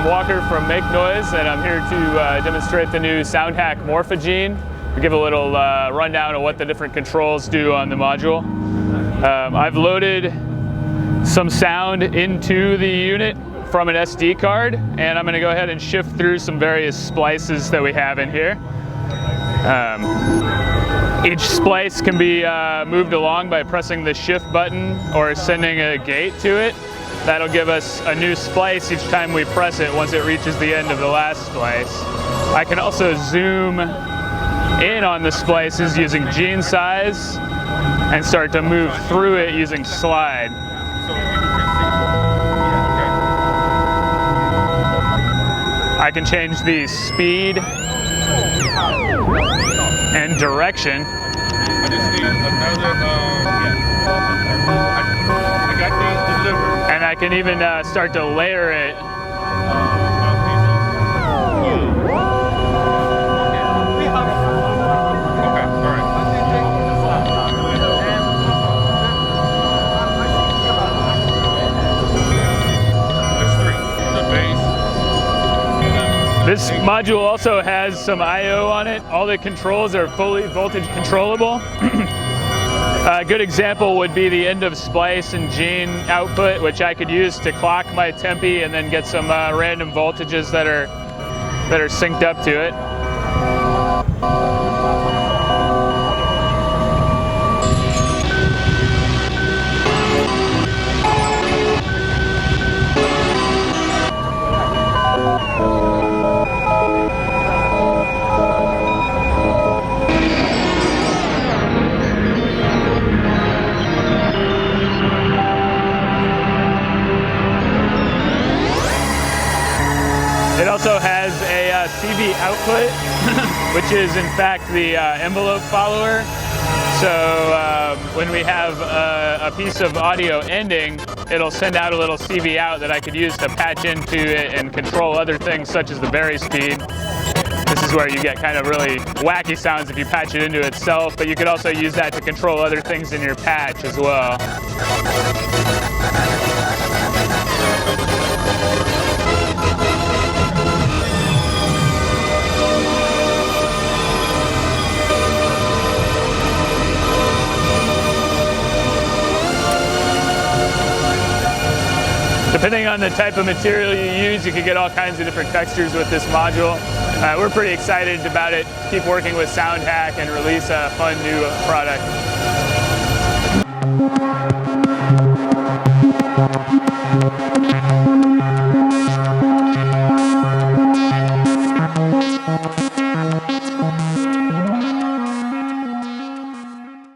I'm Walker from Make Noise, and I'm here to demonstrate the new SoundHack Morphagene. We give a little rundown of what the different controls do on the module. I've loaded some sound into the unit from an SD card, and I'm going to go ahead and shift through some various splices that we have in here. Each splice can be moved along by pressing the shift button or sending a gate to it. That'll give us a new splice each time we press it once it reaches the end of the last splice. I can also zoom in on the splices using gene size and start to move through it using slide. I can change the speed and direction. I just need I got these delivered. And I can even start to layer it. This module also has some I/O on it. All the controls are fully voltage controllable. A good example would be the end of splice and gene output, which I could use to clock my tempi and then get some random voltages that are synced up to it. It also has a CV output, which is in fact the envelope follower. So when we have a piece of audio ending, it'll send out a little CV out that I could use to patch into it and control other things such as the vary speed. This is where you get kind of really wacky sounds if you patch it into itself, but you could also use that to control other things in your patch as well. Depending on the type of material you use, you can get all kinds of different textures with this module. We're pretty excited about it. Keep working with SoundHack and release a fun new product.